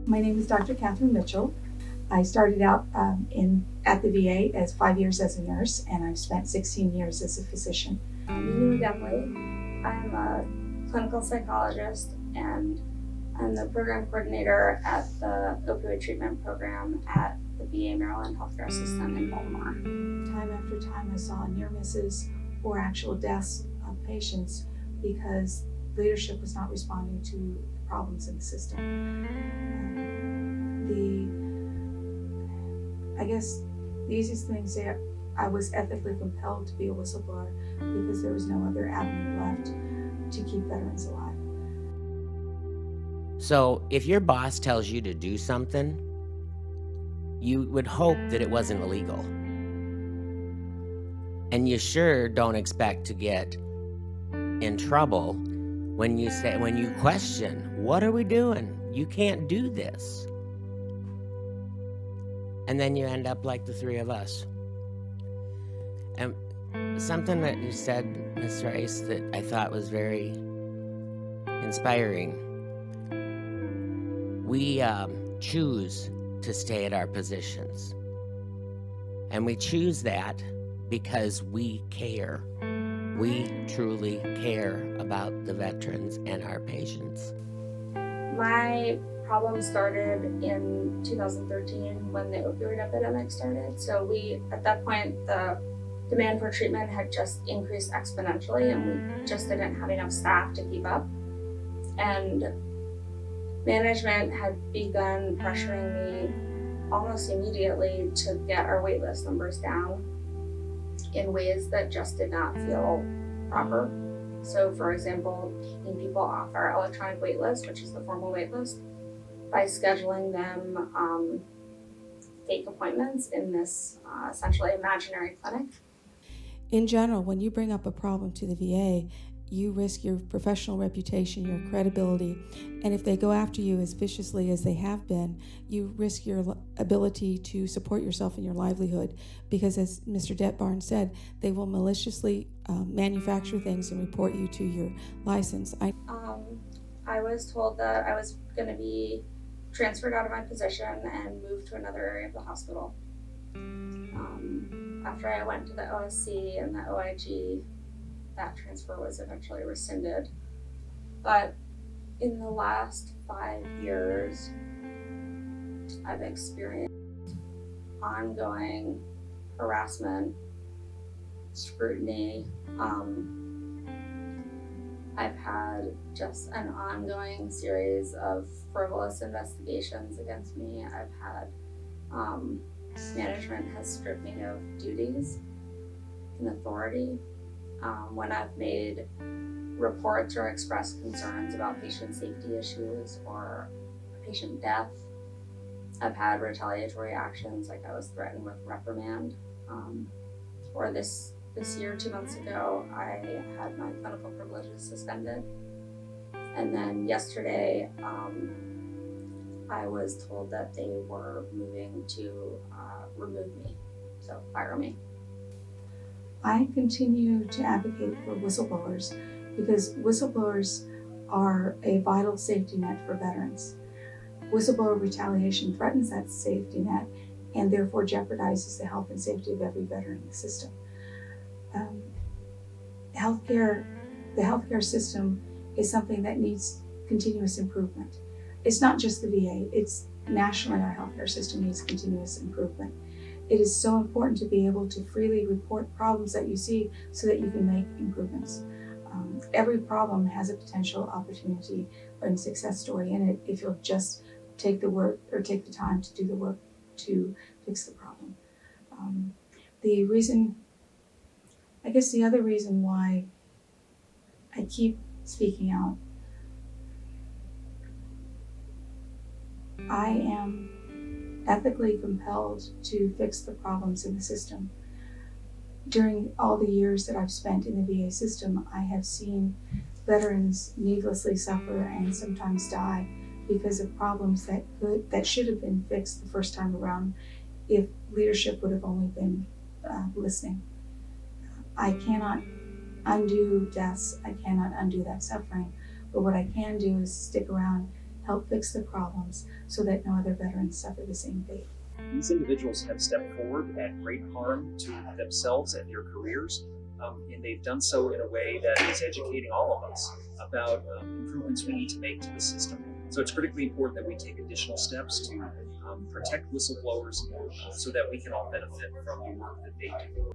My name is Dr. Catherine Mitchell. I started out at the VA as 5 years as a nurse, and I've spent 16 years as a physician. Mimi Demley. I'm a clinical psychologist, and I'm the program coordinator at the opioid treatment program at the VA Maryland Healthcare System in Baltimore. Time after time, I saw near misses or actual deaths of patients because leadership was not responding to the problems in the system. I guess the easiest thing to say, I was ethically compelled to be a whistleblower because there was no other avenue left to keep veterans alive. So if your boss tells you to do something, you would hope that it wasn't illegal. And you sure don't expect to get in trouble when you question, what are we doing? You can't do this. And then you end up like the three of us. And something that you said, Ms. Rice, that I thought was very inspiring. We choose to stay at our positions. And we choose that because we care. We truly care about the veterans and our patients. My problem started in 2013 when the opioid epidemic started. So at that point, the demand for treatment had just increased exponentially, and we just didn't have enough staff to keep up. And management had begun pressuring me almost immediately to get our waitlist numbers down in ways that just did not feel proper. So, for example, taking people off our electronic waitlist, which is the formal waitlist, by scheduling them fake appointments in this essentially imaginary clinic. In general, when you bring up a problem to the VA, you risk your professional reputation, your credibility, and if they go after you as viciously as they have been, you risk your ability to support yourself and your livelihood, because as Mr. Detbarn said, they will maliciously manufacture things and report you to your license. I was told that I was going to be transferred out of my position and moved to another area of the hospital. After I went to the OSC and the OIG, that transfer was eventually rescinded. But in the last 5 years, I've experienced ongoing harassment, scrutiny. I've had just an ongoing series of frivolous investigations against me. I've had management has stripped me of duties and authority. When I've made reports or expressed concerns about patient safety issues or patient death, I've had retaliatory actions, like I was threatened with reprimand. Or this year, 2 months ago, I had my clinical privileges suspended. And then yesterday, I was told that they were moving to remove me, so fire me. I continue to advocate for whistleblowers because whistleblowers are a vital safety net for veterans. Whistleblower retaliation threatens that safety net and therefore jeopardizes the health and safety of every veteran in the system. The healthcare system is something that needs continuous improvement. It's not just the VA, it's nationally our healthcare system needs continuous improvement. It is so important to be able to freely report problems that you see so that you can make improvements. Every problem has a potential opportunity and success story in it if you'll just take the work or take the time to do the work to fix the problem. The other reason why I keep speaking out, I am ethically compelled to fix the problems in the system. During all the years that I've spent in the VA system, I have seen veterans needlessly suffer and sometimes die because of problems that should have been fixed the first time around if leadership would have only been listening. I cannot undo deaths, I cannot undo that suffering, but what I can do is stick around help fix the problems so that no other veterans suffer the same fate. These individuals have stepped forward at great harm to themselves and their careers, and they've done so in a way that is educating all of us about improvements we need to make to the system. So it's critically important that we take additional steps to protect whistleblowers so that we can all benefit from the work that they do.